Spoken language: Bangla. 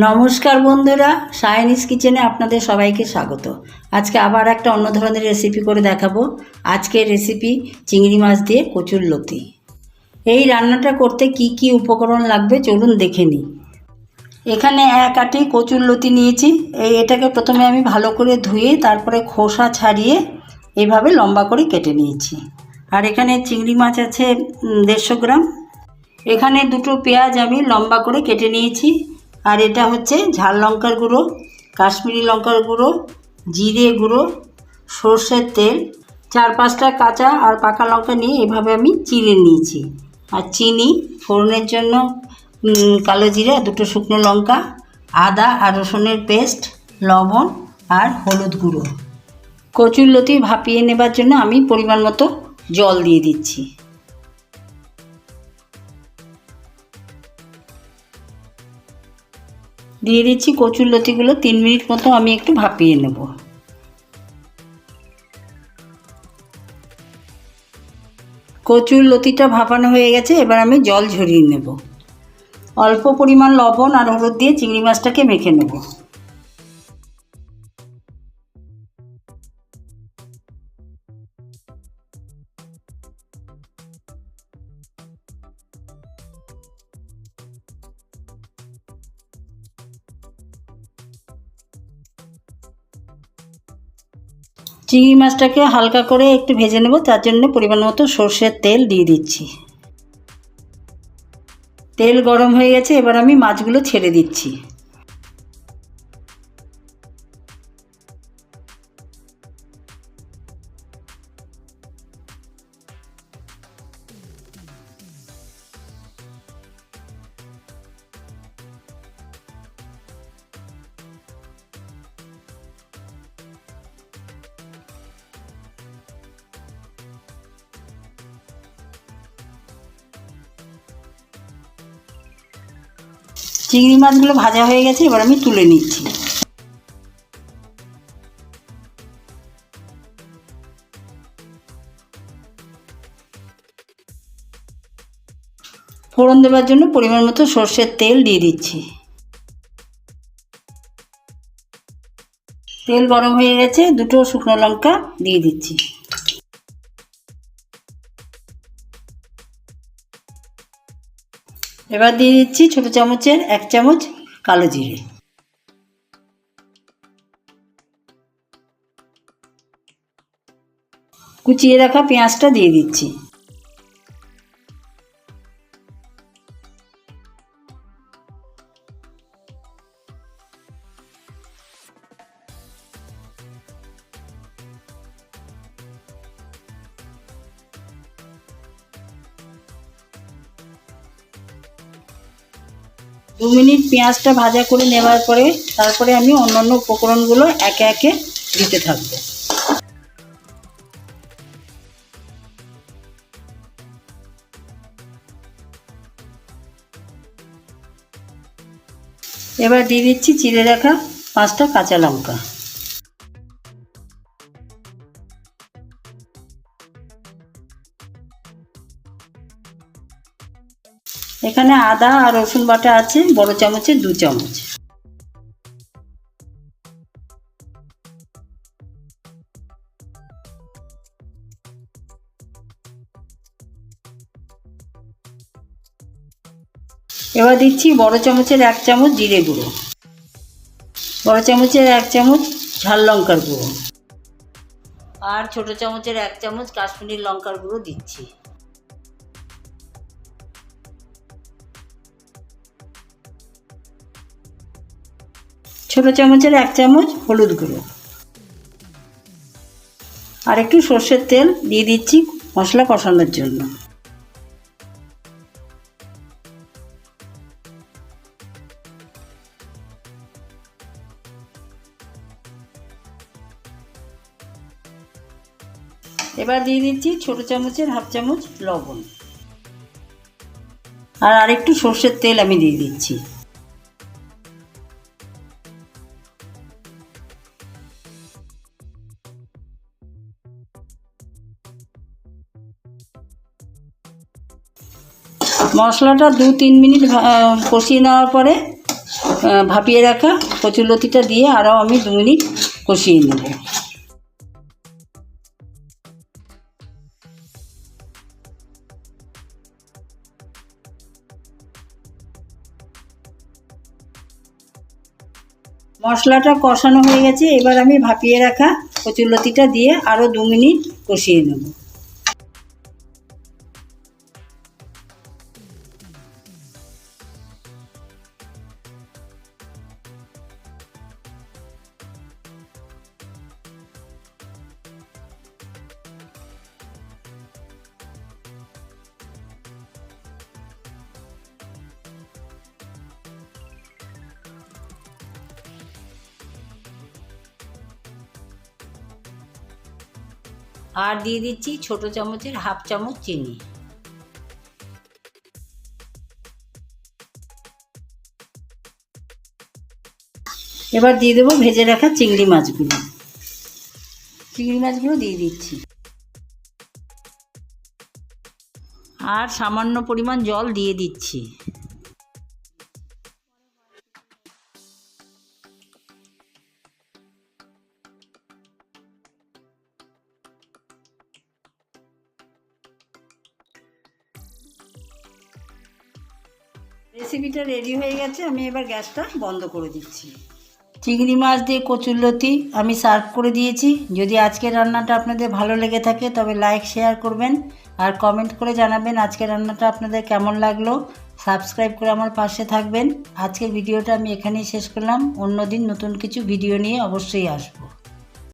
নমস্কার বন্ধুরা, সায়নিস কিচেনে আপনাদের সবাইকে স্বাগত। আজকে আবার একটা অন্য ধরনের রেসিপি করে দেখাবো। আজকের রেসিপি চিংড়ি মাছ দিয়ে কচুরলতি। এই রান্নাটা করতে কি কি উপকরণ লাগবে চলুন দেখে নিই। এখানে এক আটি কচুরলতি নিয়েছি। এটাকে প্রথমে আমি ভালো করে ধুয়ে তারপরে খোসা ছাড়িয়ে এইভাবে লম্বা করে কেটে নিয়েছি। আর এখানে চিংড়ি মাছ আছে 150 গ্রাম। এখানে দুটো পেঁয়াজ আমি লম্বা করে কেটে নিয়েছি। আর এটা হচ্ছে ঝাল লঙ্কার গুঁড়ো, কাশ্মীরি লঙ্কার গুঁড়ো, জিরে গুঁড়ো, সর্ষের তেল, 4-5টা কাঁচা আর পাকা লঙ্কা নিয়ে এভাবে আমি চিড়ে নিয়েছি। আর চিনি, ফোড়নের জন্য কালো জিরে, 2টো শুকনো লঙ্কা, আদা আর রসুনের পেস্ট, লবণ আর হলুদ গুঁড়ো। কচুরলতি ভাপিয়ে নেবার জন্য আমি পরিমাণ মতো জল দিয়ে দিচ্ছি। দিয়ে দিচ্ছি কচুরলতিগুলো। 3 মিনিট মতো আমি একটু ভাপিয়ে নেব। কচুরলতিটা ভাপানো হয়ে গেছে, এবার আমি জল ঝরিয়ে নেব। অল্প পরিমাণ লবণ আর হলুদ দিয়ে চিংড়ি মাছটাকে মেখে নেব। চিংড়ি মাছটাকে হালকা করে একটু ভেজে নেব, তার জন্য পরিমাণ মতো সর্ষের তেল দিয়ে দিচ্ছি। তেল গরম হয়ে গেছে, এবার আমি মাছগুলো ছেড়ে দিচ্ছি। চিংড়ি মাছগুলো ভাজা হয়ে গেছে, এবার আমি তুলে নিচ্ছি। ফোড়ন দেওয়ার জন্য পরিমাণ মতো সর্ষের তেল দিয়ে দিচ্ছি। তেল গরম হয়ে গেছে, 2টো শুকনো লঙ্কা দিয়ে দিচ্ছি। এবার দিয়ে দিচ্ছি ছোটো চামচের 1 চামচ কালো জিরে। কুচিয়ে রাখা পেঁয়াজটা দিয়ে দিচ্ছি। দু মিনিট পেঁয়াজটা ভাজা করে নেওয়ার পরে তারপরে আমি অন্যান্য উপকরণগুলো একে একে দিতে থাকবো। এবার দিয়ে দিচ্ছি চিড়ে রাখা 5টা কাঁচা লঙ্কা। এখানে আদা আর রসুন বাটা আছে বড় চামচে 2 চামচ। এবার দিচ্ছি বড় চামচের 1 চামচ জিরে গুঁড়ো, বড় চামচের 1 চামচ ঝাল লঙ্কার গুঁড়ো আর ছোট চামচের 1 চামচ কাশ্মীরি লঙ্কার গুঁড়ো দিচ্ছি। ছোট চামচের 1 চামচ হলুদ গুঁড়ো আর একটু সর্ষের তেল দিয়ে দিচ্ছি মশলা কষানোর জন্য। এবার দিয়ে দিচ্ছি ছোট চামচের 1/2 চামচ লবণ আর আরেকটু সর্ষের তেল আমি দিয়ে দিচ্ছি। মশলাটা 2-3 মিনিট কষিয়ে নেওয়ার পরে ভাপিয়ে রাখা কচুরলতিটা দিয়ে আরও আমি 2 মিনিট কষিয়ে নেব। মশলাটা কষানো হয়ে গেছে, এবার আমি ভাপিয়ে রাখা কচুরলতিটা দিয়ে আরও 2 মিনিট কষিয়ে নেব। আর দিয়ে দিচ্ছি ছোট চামচের 1/2 চামচ চিনি। এবার দিয়ে দেবো ভেজে রাখা চিংড়ি মাছগুলো। দিয়ে দিচ্ছি আর সামান্য পরিমাণ জল দিয়ে দিচ্ছি। রেসিপিটা রেডি হয়ে গেছে, আমি এবার গ্যাসটা বন্ধ করে দিচ্ছি। চিংড়ি মাছ দিয়ে কচুরলতি আমি সার্ভ করে দিয়েছি। যদি আজকের রান্নাটা আপনাদের ভালো লেগে থাকে তবে লাইক শেয়ার করবেন আর কমেন্ট করে জানাবেন আজকের রান্নাটা আপনাদের কেমন লাগলো। সাবস্ক্রাইব করে আমার পাশে থাকবেন। আজকের ভিডিওটা আমি এখানেই শেষ করলাম। অন্যদিন নতুন কিছু ভিডিও নিয়ে অবশ্যই আসবো।